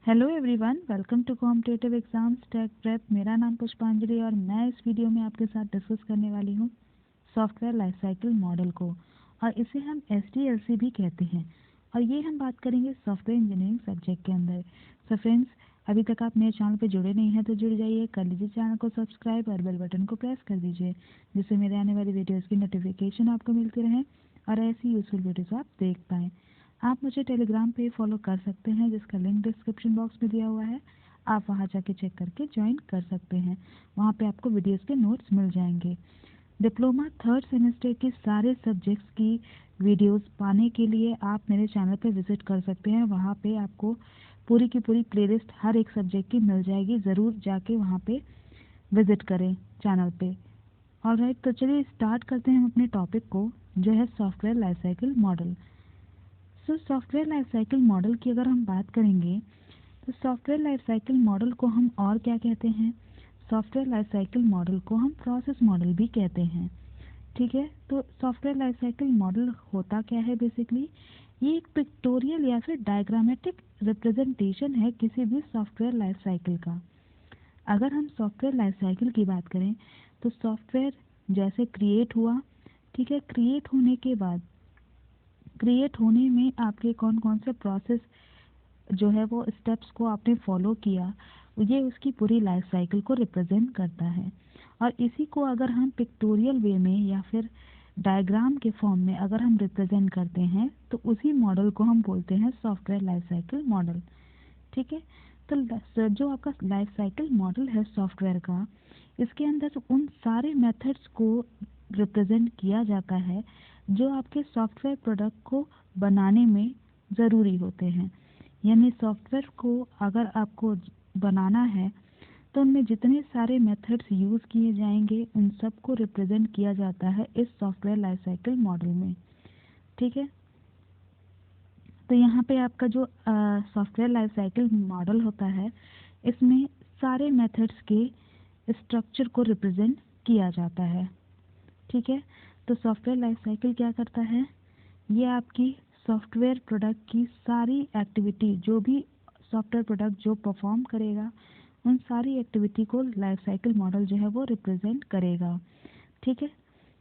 Hello everyone, welcome to competitive exams tech prep. मेरा नाम पुष्पांजलि और मैं इस वीडियो में आपके साथ डिस्कस करने वाली हूँ सॉफ्टवेयर लाइफ साइकिल मॉडल को, और इसे हम SDLC भी कहते हैं। और ये हम बात करेंगे सॉफ्टवेयर इंजीनियरिंग सब्जेक्ट के अंदर। सो फ्रेंड्स, अभी तक आप मेरे चैनल पर जुड़े नहीं हैं तो जुड़ जाइए, कर लीजिए चैनल को सब्सक्राइब और बेल बटन को प्रेस कर दीजिए, जिससे मेरे आने वाली वीडियोज़ की नोटिफिकेशन आपको मिलती रहें और ऐसी यूजफुल वीडियोज़ आप देख पाएँ। आप मुझे टेलीग्राम पे फॉलो कर सकते हैं, जिसका लिंक डिस्क्रिप्शन बॉक्स में दिया हुआ है। आप वहां जाके चेक करके ज्वाइन कर सकते हैं। वहां पे आपको वीडियोस के नोट्स मिल जाएंगे। डिप्लोमा थर्ड सेमेस्टर के सारे सब्जेक्ट्स की वीडियोस पाने के लिए आप मेरे चैनल पे विजिट कर सकते हैं। वहां पे आपको पूरी की पूरी प्लेलिस्ट हर एक सब्जेक्ट की मिल जाएगी। ज़रूर जाके वहां पे विजिट करें चैनल पे। ऑलराइट, तो चलिए स्टार्ट करते हैं हम अपने टॉपिक को, जो है software life cycle model. Software life cycle model की अगर हम बात करेंगे तो सॉफ्टवेयर लाइफ साइकिल मॉडल को हम और क्या कहते हैं? सॉफ्टवेयर लाइफ साइकिल मॉडल को हम प्रोसेस मॉडल भी कहते हैं। ठीक है, तो सॉफ्टवेयर लाइफ साइकिल मॉडल होता क्या है? बेसिकली ये एक पिक्टोरियल या फिर डायग्रामेटिक रिप्रेजेंटेशन है किसी भी सॉफ्टवेयर लाइफ साइकिल का। अगर हम सॉफ्टवेयर लाइफ साइकिल की बात करें तो सॉफ्टवेयर जैसे क्रिएट हुआ, ठीक है, क्रिएट होने में आपके कौन कौन से प्रोसेस जो है वो स्टेप्स को आपने फॉलो किया, ये उसकी पूरी लाइफ साइकिल को रिप्रेजेंट करता है। और इसी को अगर हम पिक्टोरियल वे में या फिर डायग्राम के फॉर्म में अगर हम रिप्रेजेंट करते हैं तो उसी मॉडल को हम बोलते हैं सॉफ्टवेयर लाइफ साइकिल मॉडल। ठीक है, तो जो आपका लाइफ साइकिल मॉडल है सॉफ्टवेयर का, इसके अंदर उन सारे मेथड्स को रिप्रेजेंट किया जाता है जो आपके सॉफ्टवेयर प्रोडक्ट को बनाने में ज़रूरी होते हैं। यानी सॉफ्टवेयर को अगर आपको बनाना है तो उनमें जितने सारे मेथड्स यूज़ किए जाएंगे उन सब को रिप्रेजेंट किया जाता है इस सॉफ्टवेयर लाइफ साइकिल मॉडल में। ठीक है, तो यहाँ पे आपका जो सॉफ्टवेयर लाइफ साइकिल मॉडल होता है, इसमें सारे मेथड्स के स्ट्रक्चर को रिप्रेजेंट किया जाता है। ठीक है, तो सॉफ्टवेयर लाइफ साइकिल क्या करता है? ये आपकी सॉफ्टवेयर प्रोडक्ट की सारी एक्टिविटी, जो भी सॉफ्टवेयर प्रोडक्ट जो परफॉर्म करेगा, उन सारी एक्टिविटी को लाइफ साइकिल मॉडल जो है वो रिप्रेजेंट करेगा। ठीक है,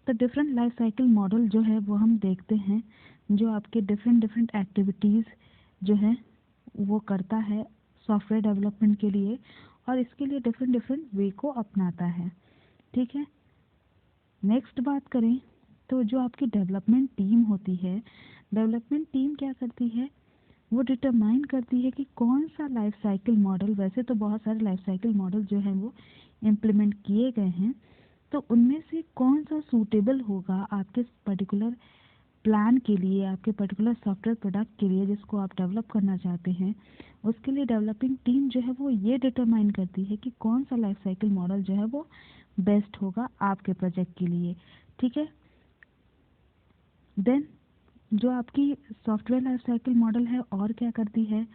तो डिफरेंट लाइफ साइकिल मॉडल जो है वो हम देखते हैं, जो आपके डिफरेंट डिफरेंट एक्टिविटीज़ जो है वो करता है सॉफ्टवेयर डेवलपमेंट के लिए, और इसके लिए डिफरेंट डिफरेंट वे को अपनाता है। ठीक है, नेक्स्ट बात करें तो जो आपकी डेवलपमेंट टीम होती है, डेवलपमेंट टीम क्या करती है? वो डिटरमाइन करती है कि कौन सा लाइफ साइकिल मॉडल, वैसे तो बहुत सारे लाइफ साइकिल मॉडल जो हैं वो इम्प्लीमेंट किए गए हैं, तो उनमें से कौन सा सूटेबल होगा आपके पर्टिकुलर प्लान के लिए, आपके पर्टिकुलर सॉफ्टवेयर प्रोडक्ट के लिए जिसको आप डेवलप करना चाहते हैं। उसके लिए डेवलपिंग टीम जो है वो ये डिटरमाइन करती है कि कौन सा लाइफ साइकिल मॉडल जो है वो बेस्ट होगा आपके प्रोजेक्ट के लिए। ठीक है, देन जो आपकी सॉफ्टवेयर लाइफ साइकिल मॉडल है और क्या करती है?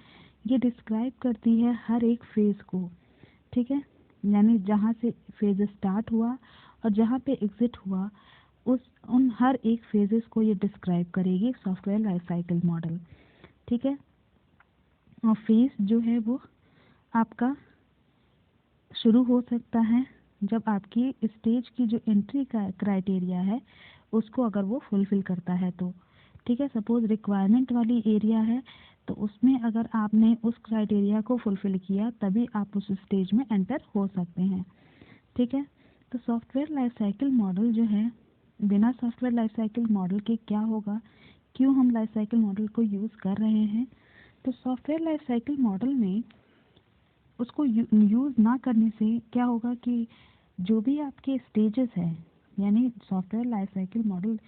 ये डिस्क्राइब करती है हर एक फेज़ को। ठीक है, यानी जहाँ से फेज स्टार्ट हुआ और जहाँ पे एग्जिट हुआ, उस उन हर एक फेजेस को ये डिस्क्राइब करेगी सॉफ्टवेयर लाइफ साइकिल मॉडल। ठीक है, और फेज जो है वो आपका शुरू हो सकता है जब आपकी स्टेज की जो एंट्री का क्राइटेरिया है उसको अगर वो फुलफिल करता है तो। ठीक है, सपोज रिक्वायरमेंट वाली एरिया है तो उसमें अगर आपने उस क्राइटेरिया को फुलफिल किया तभी आप उस स्टेज में एंटर हो सकते हैं। ठीक है, तो सॉफ्टवेयर लाइफ साइकिल मॉडल जो है, बिना सॉफ्टवेयर लाइफ साइकिल मॉडल के क्या होगा, क्यों हम लाइफ साइकिल मॉडल को यूज़ कर रहे हैं? तो सॉफ्टवेयर लाइफ साइकिल मॉडल में उसको यूज़ ना करने से क्या होगा कि जो भी आपके स्टेजेस हैं, यानी सॉफ्टवेयर लाइफ साइकिल मॉडल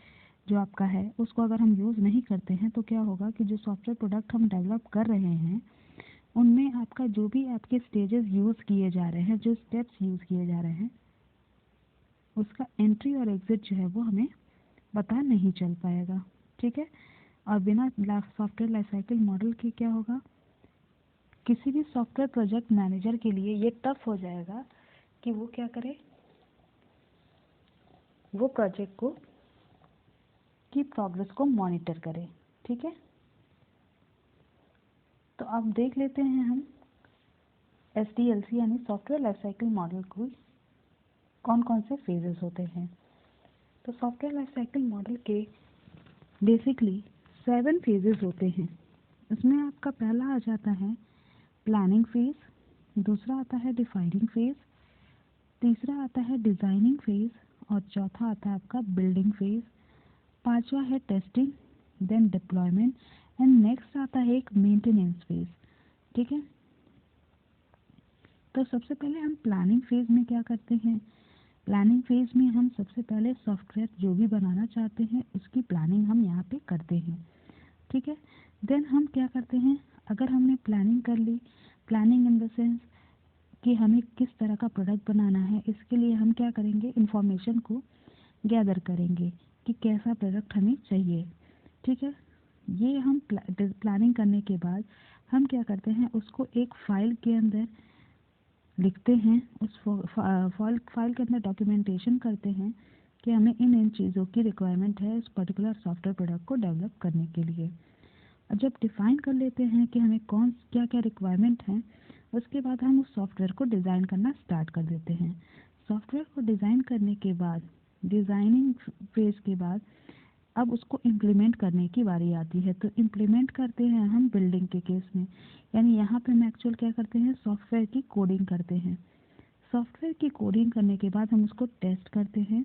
जो आपका है उसको अगर हम यूज़ नहीं करते हैं तो क्या होगा कि जो सॉफ्टवेयर प्रोडक्ट हम डेवलप कर रहे हैं उनमें आपका जो भी आपके स्टेजेस यूज़ किए जा रहे हैं, जो स्टेप्स यूज़ किए जा रहे हैं, उसका एंट्री और एग्जिट जो है वो हमें पता नहीं चल पाएगा। ठीक है, और बिना सॉफ्टवेयर लाइफ साइकिल मॉडल के क्या होगा, किसी भी सॉफ्टवेयर प्रोजेक्ट मैनेजर के लिए ये टफ हो जाएगा कि वो क्या करे, वो प्रोजेक्ट को की प्रोग्रेस को मॉनिटर करे। ठीक है, तो अब देख लेते हैं हम SDLC यानी सॉफ्टवेयर लाइफ साइकिल मॉडल को कौन कौन से फेजेस होते हैं। तो सॉफ्टवेयर लाइफ साइकिल मॉडल के बेसिकली 7 फेजेस होते हैं। इसमें आपका पहला आ जाता है प्लानिंग फेज, दूसरा आता है डिफाइनिंग फेज, तीसरा आता है डिज़ाइनिंग फेज और चौथा आता है आपका बिल्डिंग फेज, पांचवा है testing, then deployment and next आता है एक मेंटेनेंस फेज। ठीक है, तो सबसे पहले हम प्लानिंग फेज में क्या करते हैं। प्लानिंग फेज में हम सबसे पहले सॉफ्टवेयर जो भी बनाना चाहते हैं उसकी प्लानिंग हम यहाँ पे करते हैं। ठीक है, देन हम क्या करते हैं, अगर हमने प्लानिंग कर ली, प्लानिंग इन द सेंस कि हमें किस तरह का प्रोडक्ट बनाना है, इसके लिए हम क्या करेंगे, इंफॉर्मेशन को गैदर करेंगे कि कैसा प्रोडक्ट हमें चाहिए। ठीक है, ये हम प्लानिंग करने के बाद हम क्या करते हैं, उसको एक फाइल के अंदर लिखते हैं, उस फाइल के अंदर डॉक्यूमेंटेशन करते हैं कि हमें इन चीज़ों की रिक्वायरमेंट है इस पर्टिकुलर सॉफ्टवेयर प्रोडक्ट को डेवलप करने के लिए। और जब डिफ़ाइन कर लेते हैं कि हमें कौन क्या क्या रिक्वायरमेंट है, उसके बाद हम उस सॉफ्टवेयर को डिज़ाइन करना स्टार्ट कर देते हैं। सॉफ्टवेयर को डिज़ाइन करने के बाद, डिज़ाइनिंग फेज़ के बाद अब उसको इम्प्लीमेंट करने की बारी आती है। तो इम्प्लीमेंट करते हैं हम बिल्डिंग के केस में, यानी यहाँ पे हम एक्चुअल क्या करते हैं, सॉफ्टवेयर की कोडिंग करते हैं। सॉफ्टवेयर की कोडिंग करने के बाद हम उसको टेस्ट करते हैं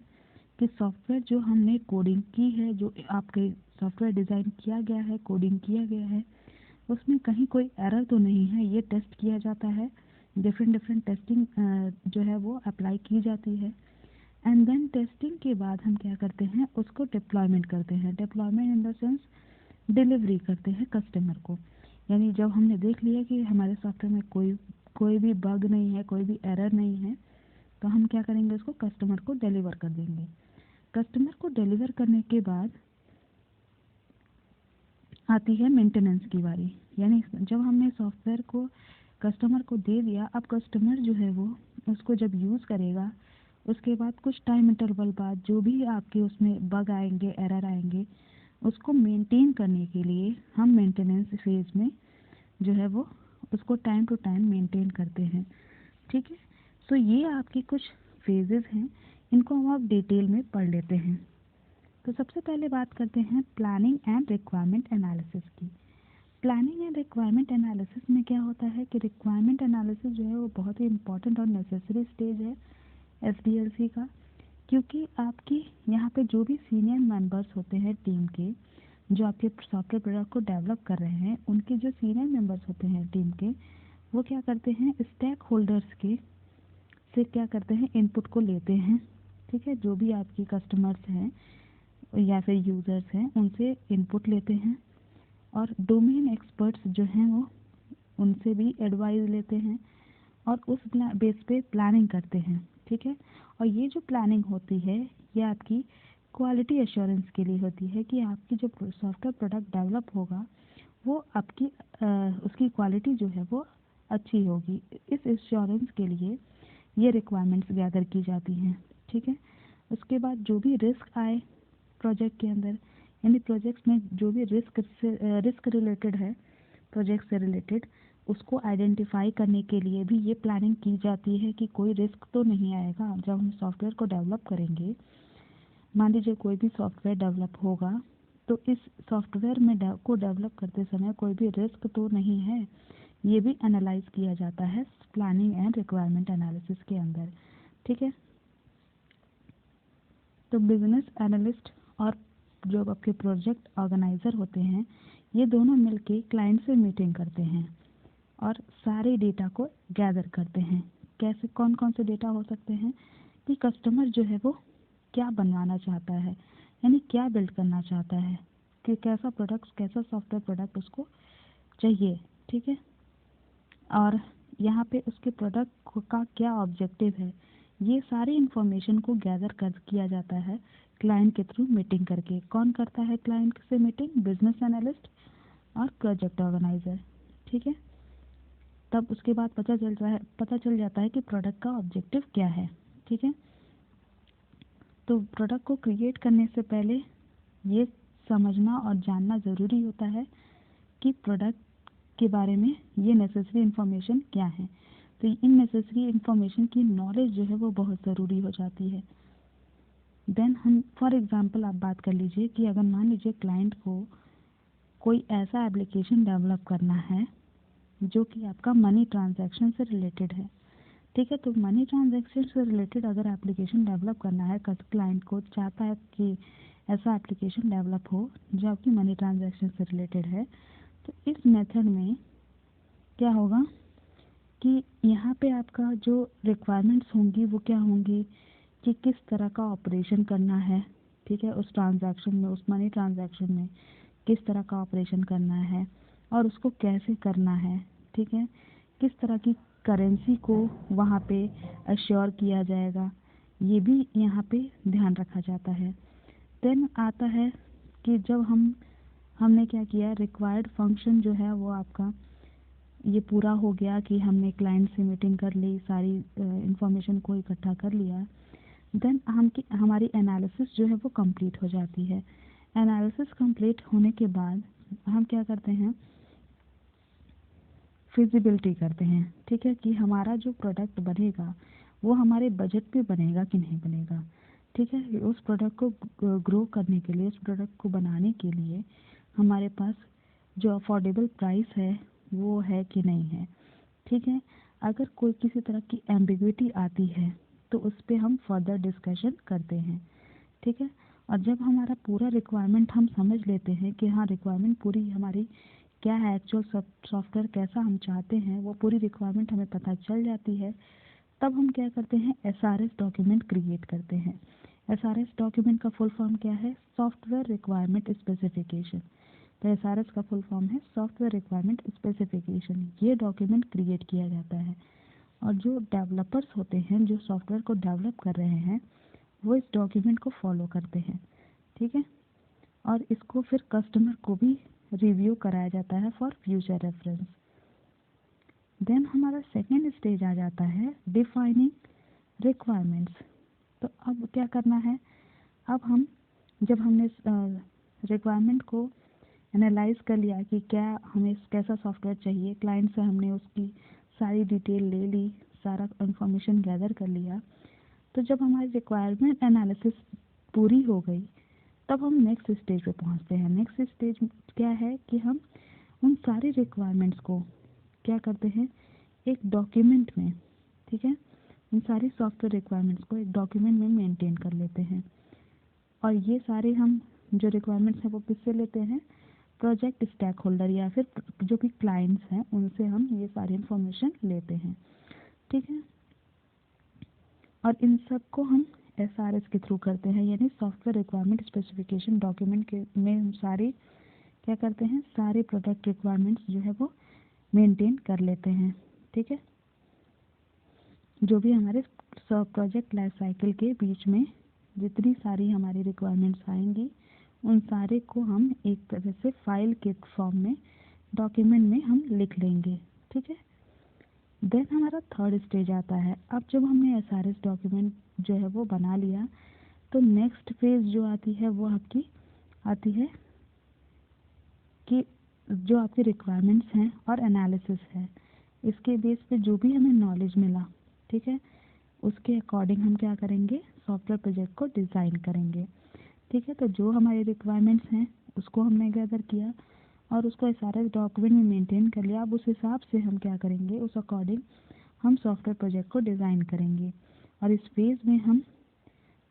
कि सॉफ्टवेयर जो हमने कोडिंग की है, जो आपके सॉफ्टवेयर डिज़ाइन किया गया है, कोडिंग किया गया है, उसमें कहीं कोई एरर तो नहीं है, ये टेस्ट किया जाता है। डिफरेंट टेस्टिंग जो है वो अप्लाई की जाती है। एंड देन टेस्टिंग के बाद हम क्या करते हैं, उसको डिप्लॉयमेंट करते हैं। Deployment in the sense delivery करते हैं कस्टमर को। यानी जब हमने देख लिया कि हमारे सॉफ्टवेयर में कोई भी बग नहीं है, कोई भी एरर नहीं है, तो हम क्या करेंगे, उसको कस्टमर को डिलीवर कर देंगे। कस्टमर को डिलीवर करने के बाद आती है मेंटेनेंस की बारी। यानी जब हमने सॉफ्टवेयर को कस्टमर को दे दिया, अब कस्टमर जो है वो उसको जब यूज़ करेगा, उसके बाद कुछ टाइम इंटरवल बाद जो भी आपके उसमें बग आएंगे, एरर आएंगे, उसको मेंटेन करने के लिए हम मेंटेनेंस फेज में जो है वो उसको टाइम टू टाइम मेंटेन करते हैं। ठीक है, सो ये आपके कुछ फेजेस हैं, इनको हम आप डिटेल में पढ़ लेते हैं। तो सबसे पहले बात करते हैं प्लानिंग एंड रिक्वायरमेंट एनालिसिस की। प्लानिंग एंड रिक्वायरमेंट एनालिसिस में क्या होता है कि रिक्वायरमेंट एनालिसिस जो है वो बहुत ही इंपॉर्टेंट और नेसेसरी स्टेज है SDLC का, क्योंकि आपकी यहाँ पे जो भी सीनियर मेंबर्स होते हैं टीम के, जो आपके सॉफ्टवेयर प्रोडक्ट को डेवलप कर रहे हैं, उनके जो सीनियर मेंबर्स होते हैं टीम के, वो क्या करते हैं, स्टेक होल्डर्स के से क्या करते हैं, इनपुट को लेते हैं। ठीक है, जो भी आपकी कस्टमर्स हैं या फिर यूज़र्स हैं, उनसे इनपुट लेते हैं और डोमेन एक्सपर्ट्स जो हैं वो उनसे भी एडवाइस लेते हैं और उस बेस पे प्लानिंग करते हैं। ठीक है, और ये जो प्लानिंग होती है ये आपकी क्वालिटी एश्योरेंस के लिए होती है कि आपकी जो सॉफ्टवेयर प्रोडक्ट डेवलप होगा वो आपकी उसकी क्वालिटी जो है वो अच्छी होगी। इस एश्योरेंस के लिए ये रिक्वायरमेंट्स गैदर की जाती हैं। ठीक है, उसके बाद जो भी रिस्क आए प्रोजेक्ट के अंदर, यानी प्रोजेक्ट्स में जो भी रिस्क रिलेटेड है, प्रोजेक्ट से रिलेटेड, उसको आइडेंटिफाई करने के लिए भी ये प्लानिंग की जाती है कि कोई रिस्क तो नहीं आएगा जब हम सॉफ्टवेयर को डेवलप करेंगे। मान लीजिए कोई भी सॉफ्टवेयर डेवलप होगा तो इस सॉफ्टवेयर में को डेवलप करते समय कोई भी रिस्क तो नहीं है, ये भी एनालाइज किया जाता है प्लानिंग एंड रिक्वायरमेंट एनालिसिस के अंदर। ठीक है, तो बिजनेस एनालिस्ट और जो आपके प्रोजेक्ट ऑर्गेनाइज़र होते हैं, ये दोनों मिलके क्लाइंट से मीटिंग करते हैं और सारे डेटा को गैदर करते हैं। कैसे, कौन कौन से डेटा हो सकते हैं कि कस्टमर जो है वो क्या बनवाना चाहता है, यानी क्या बिल्ड करना चाहता है, कि कैसा प्रोडक्ट, कैसा सॉफ्टवेयर प्रोडक्ट उसको चाहिए। ठीक है, और यहाँ पे उसके प्रोडक्ट का क्या ऑब्जेक्टिव है, ये सारी इन्फॉर्मेशन को गैदर कर किया जाता है क्लाइंट के थ्रू मीटिंग करके। कौन करता है क्लाइंट से मीटिंग, बिजनेस एनालिस्ट और प्रोजेक्ट ऑर्गेनाइज़र। ठीक है, तब उसके बाद पता चल जाता है कि प्रोडक्ट का ऑब्जेक्टिव क्या है। ठीक है, तो प्रोडक्ट को क्रिएट करने से पहले ये समझना और जानना ज़रूरी होता है कि प्रोडक्ट के बारे में ये नेसेसरी इन्फॉर्मेशन क्या है। तो इन नेसेसरी इन्फॉर्मेशन की नॉलेज जो है वो बहुत ज़रूरी हो जाती है। देन हम फॉर एग्जांपल आप बात कर लीजिए कि अगर मान लीजिए क्लाइंट को कोई ऐसा एप्लीकेशन डेवलप करना है जो कि आपका मनी ट्रांजैक्शन से रिलेटेड है, ठीक है। तो मनी ट्रांजैक्शन से रिलेटेड अगर एप्लीकेशन डेवलप करना है, क्लाइंट को चाहता है कि ऐसा एप्लीकेशन डेवलप हो जो आपकी मनी ट्रांजैक्शन से रिलेटेड है, तो इस मेथड में क्या होगा कि यहाँ पे आपका जो रिक्वायरमेंट्स होंगी वो क्या होंगी कि किस तरह का ऑपरेशन करना है, ठीक है। उस ट्रांजैक्शन में, उस मनी ट्रांजैक्शन में किस तरह का ऑपरेशन करना है और उसको कैसे करना है, ठीक है। किस तरह की करेंसी को वहाँ पे अश्योर किया जाएगा, ये भी यहाँ पे ध्यान रखा जाता है। देन आता है कि जब हमने क्या किया, रिक्वायर्ड फंक्शन जो है वो आपका ये पूरा हो गया कि हमने क्लाइंट से मीटिंग कर ली, सारी इंफॉर्मेशन को इकट्ठा कर लिया। देन हमारी एनालिसिस जो है वो कंप्लीट हो जाती है। एनालिसिस कंप्लीट होने के बाद हम क्या करते हैं, फिजिबिलिटी करते हैं, ठीक है, कि हमारा जो प्रोडक्ट बनेगा वो हमारे बजट पे बनेगा कि नहीं बनेगा, ठीक है। उस प्रोडक्ट को ग्रो करने के लिए, उस प्रोडक्ट को बनाने के लिए हमारे पास जो अफोर्डेबल प्राइस है वो है कि नहीं है, ठीक है। अगर कोई किसी तरह की एम्बिग्विटी आती है तो उस पर हम फर्दर डिस्कशन करते हैं, ठीक है। और जब हमारा पूरा रिक्वायरमेंट हम समझ लेते हैं कि हाँ रिक्वायरमेंट पूरी हमारी क्या है, एक्चुअल सॉफ्टवेयर कैसा हम चाहते हैं, वो पूरी रिक्वायरमेंट हमें पता चल जाती है, तब हम क्या करते हैं, एसआरएस डॉक्यूमेंट क्रिएट करते हैं। एसआरएस डॉक्यूमेंट का फुल फॉर्म क्या है, सॉफ्टवेयर रिक्वायरमेंट स्पेसिफिकेशन। तो एसआरएस का फुल फॉर्म है सॉफ्टवेयर रिक्वायरमेंट स्पेसिफिकेशन। ये डॉक्यूमेंट क्रिएट किया जाता है और जो डेवलपर्स होते हैं, जो सॉफ्टवेयर को डेवलप कर रहे हैं, वो इस डॉक्यूमेंट को फॉलो करते हैं, ठीक है। और इसको फिर कस्टमर को भी रिव्यू कराया जाता है फॉर फ्यूचर रेफरेंस। देन हमारा सेकेंड स्टेज आ जाता है डिफाइनिंग रिक्वायरमेंट्स। तो अब क्या करना है, अब जब हमने रिक्वायरमेंट को एनालाइज कर लिया कि क्या हमें कैसा सॉफ्टवेयर चाहिए, क्लाइंट से हमने उसकी सारी डिटेल ले ली, सारा इंफॉर्मेशन गैदर कर लिया, तो जब हमारी रिक्वायरमेंट एनालिसिस पूरी हो गई तब हम नेक्स्ट स्टेज पे पहुंचते हैं। नेक्स्ट स्टेज क्या है कि हम उन सारी रिक्वायरमेंट्स को क्या करते हैं, एक डॉक्यूमेंट में, ठीक है, उन सारी सॉफ्टवेयर रिक्वायरमेंट्स को एक डॉक्यूमेंट में मेंटेन कर लेते हैं। और ये सारे हम जो रिक्वायरमेंट्स हैं वो किससे लेते हैं, प्रोजेक्ट स्टेक होल्डर या फिर जो भी क्लाइंट्स हैं उनसे हम ये सारी इंफॉर्मेशन लेते हैं, ठीक है। और इन सब को हम एसआरएस के थ्रू करते हैं, यानी सॉफ्टवेयर रिक्वायरमेंट स्पेसिफिकेशन डॉक्यूमेंट के में हम सारी क्या करते हैं, सारे प्रोडक्ट रिक्वायरमेंट्स जो है वो मेंटेन कर लेते हैं, ठीक है। जो भी हमारे प्रोजेक्ट लाइफ साइकिल के बीच में जितनी सारी हमारी रिक्वायरमेंट्स आएंगी उन सारे को हम एक तरह से फाइल के फॉर्म में डॉक्यूमेंट में हम लिख लेंगे, ठीक है। देन हमारा थर्ड स्टेज आता है। अब जब हमने एसआरएस डॉक्यूमेंट जो है वो बना लिया तो नेक्स्ट फेज जो आती है वो आपकी आती है कि जो आपकी रिक्वायरमेंट्स हैं और एनालिसिस है, इसके बेस पे जो भी हमें नॉलेज मिला, ठीक है, उसके अकॉर्डिंग हम क्या करेंगे, सॉफ्टवेयर प्रोजेक्ट को डिज़ाइन करेंगे, ठीक है। तो जो हमारी रिक्वायरमेंट्स हैं उसको हमने गैदर किया और उसको एसआरएस डॉक्यूमेंट में मेंटेन कर लिया। अब उस हिसाब से हम क्या करेंगे, उस अकॉर्डिंग हम सॉफ्टवेयर प्रोजेक्ट को डिज़ाइन करेंगे। और इस फेज़ में हम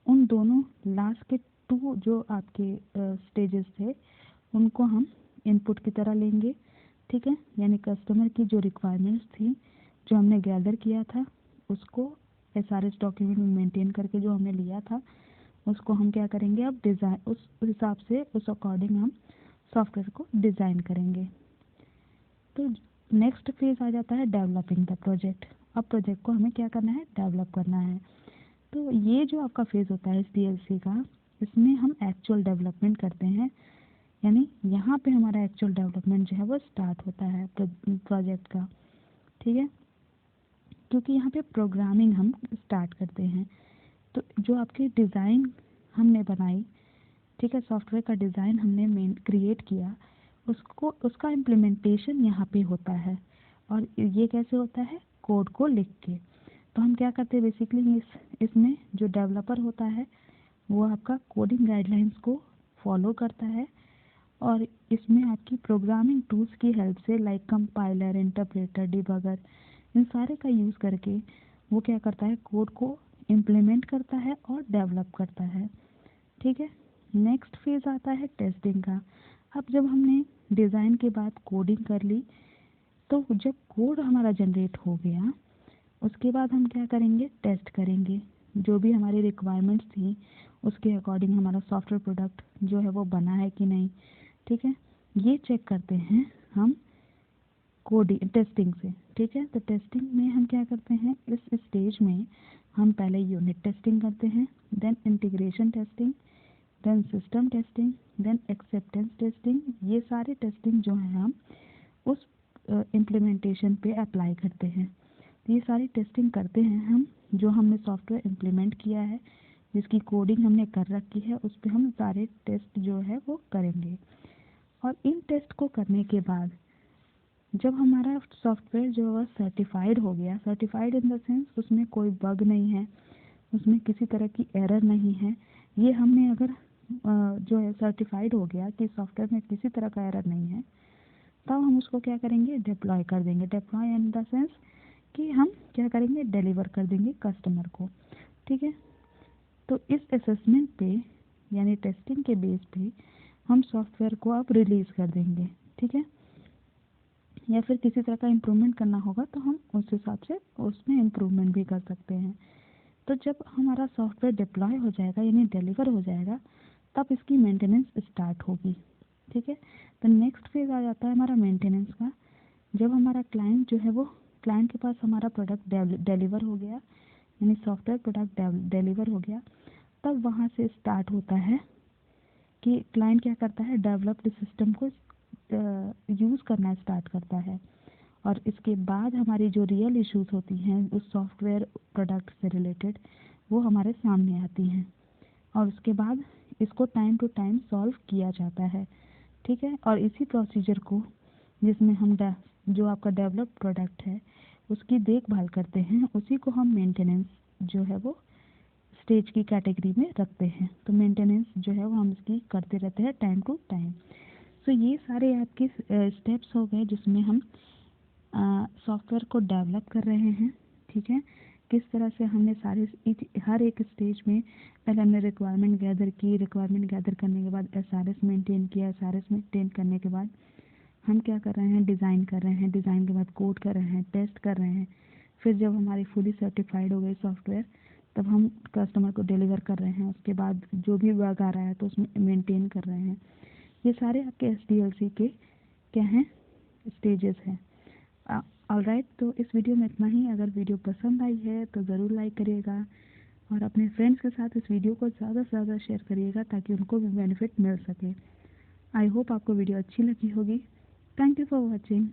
उन दोनों लास्ट के टू जो आपके स्टेजेस थे उनको हम इनपुट की तरह लेंगे, ठीक है। यानी कस्टमर की जो रिक्वायरमेंट्स थी, जो हमने गैदर किया था, उसको एसआरएस डॉक्यूमेंट में मेंटेन करके जो हमने लिया था उसको हम क्या करेंगे, अब डिज़ाइन उस हिसाब से उस अकॉर्डिंग हम सॉफ्टवेयर को डिज़ाइन करेंगे। तो नेक्स्ट फेज आ जाता है डेवलपिंग द प्रोजेक्ट। अब प्रोजेक्ट को हमें क्या करना है, डेवलप करना है। तो ये जो आपका फेज होता है एसडीएलसी का, इसमें हम एक्चुअल डेवलपमेंट करते हैं, यानी यहाँ पे हमारा एक्चुअल डेवलपमेंट जो है वो स्टार्ट होता है प्रोजेक्ट का, ठीक है। क्योंकि यहाँ पे प्रोग्रामिंग हम स्टार्ट करते हैं। तो जो आपकी डिज़ाइन हमने बनाई, ठीक है, सॉफ्टवेयर का डिज़ाइन हमने क्रिएट किया, उसका इम्प्लीमेंटेशन यहाँ पे होता है। और ये कैसे होता है, कोड को लिख के। तो हम क्या करते हैं बेसिकली इसमें जो डेवलपर होता है वो आपका कोडिंग गाइडलाइंस को फॉलो करता है और इसमें आपकी प्रोग्रामिंग टूल्स की हेल्प से लाइक कंपाइलर, इंटरप्रेटर, डिबगर, इन सारे का यूज़ करके वो क्या करता है कोड को इम्प्लीमेंट करता है और डेवलप करता है। ठीक है, नेक्स्ट फेज़ आता है टेस्टिंग का। अब जब हमने डिज़ाइन के बाद कोडिंग कर ली तो जब कोड हमारा जनरेट हो गया उसके बाद हम क्या करेंगे, टेस्ट करेंगे। जो भी हमारी रिक्वायरमेंट्स थी उसके अकॉर्डिंग हमारा सॉफ्टवेयर प्रोडक्ट जो है वो बना है कि नहीं। ठीक है, ये चेक करते हैं हम कोडिंग टेस्टिंग से। ठीक है, तो टेस्टिंग में हम क्या करते हैं, इस स्टेज में हम पहले यूनिट टेस्टिंग करते हैं, then integration testing, then system testing, then acceptance testing. ये सारे टेस्टिंग जो है हम उस इम्प्लीमेंटेशन पे अप्लाई करते हैं। ये सारी टेस्टिंग करते हैं हम जो हमने सॉफ्टवेयर इम्प्लीमेंट किया है, जिसकी कोडिंग हमने कर रखी है, उस पर हम सारे टेस्ट जो है वो करेंगे। और इन टेस्ट को करने के बाद जब हमारा सॉफ्टवेयर जो है सर्टिफाइड हो गया, सर्टिफाइड इन द सेंस उसमें कोई बग नहीं है, उसमें किसी तरह की एरर नहीं है, ये हमने अगर जो है सर्टिफाइड हो गया कि सॉफ्टवेयर में किसी तरह का एरर नहीं है, तब हम उसको क्या करेंगे, डिप्लॉय कर देंगे। डिप्लॉय इन द सेंस कि हम क्या करेंगे, डिलीवर कर देंगे कस्टमर को। ठीक है, तो इस असेसमेंट पे यानी टेस्टिंग के बेस पे हम सॉफ्टवेयर को अब रिलीज़ कर देंगे। ठीक है, या फिर किसी तरह का इम्प्रूवमेंट करना होगा तो हम उस हिसाब से उसमें इम्प्रूवमेंट भी कर सकते हैं। तो जब हमारा सॉफ्टवेयर डिप्लॉय हो जाएगा यानी डिलीवर हो जाएगा तब इसकी मेंटेनेंस स्टार्ट होगी। ठीक है, तो नेक्स्ट फेज़ आ जाता है हमारा मेंटेनेंस का। जब हमारा क्लाइंट जो है वो क्लाइंट के पास हमारा प्रोडक्ट डिलीवर हो गया यानी सॉफ्टवेयर प्रोडक्ट डिलीवर हो गया, तब वहाँ से स्टार्ट होता है कि क्लाइंट क्या करता है, डेवलप्ड सिस्टम को यूज़ करना स्टार्ट करता है। और इसके बाद हमारी जो रियल इश्यूज होती हैं उस सॉफ्टवेयर प्रोडक्ट से रिलेटेड वो हमारे सामने आती हैं और उसके बाद इसको टाइम टू टाइम सॉल्व किया जाता है। ठीक है, और इसी प्रोसीजर को जिसमें हम जो आपका डेवलप प्रोडक्ट है उसकी देखभाल करते हैं, उसी को हम मेंटेनेंस जो है वो स्टेज की कैटेगरी में रखते हैं। तो मेंटेनेंस जो है वो हम इसकी करते रहते हैं टाइम टू टाइम। सो ये सारे आपके स्टेप्स हो गए जिसमें हम सॉफ्टवेयर को डेवलप कर रहे हैं। ठीक है, किस तरह से हमने हर एक स्टेज में पहले हमने रिक्वायरमेंट गैदर की, रिक्वायरमेंट गैदर करने के बाद एसआरएस मेंटेन किया, एसआरएस मेंटेन करने के बाद हम क्या कर रहे हैं, डिज़ाइन कर रहे हैं, डिज़ाइन के बाद कोड कर रहे हैं, टेस्ट कर रहे हैं, फिर जब हमारी फुली सर्टिफाइड हो गई सॉफ्टवेयर तब हम कस्टमर को डिलीवर कर रहे हैं। उसके बाद जो भी बग आ रहा है तो उसमें मेंटेन कर रहे हैं। ये सारे आपके एसडीएलसी के क्या हैं, स्टेजेस हैं। ऑलराइट, तो इस वीडियो में इतना ही। अगर वीडियो पसंद आई है तो ज़रूर लाइक करिएगा और अपने फ्रेंड्स के साथ इस वीडियो को ज़्यादा से ज़्यादा शेयर करिएगा ताकि उनको भी बेनिफिट मिल सके। आई होप आपको वीडियो अच्छी लगी होगी। Thank you for watching.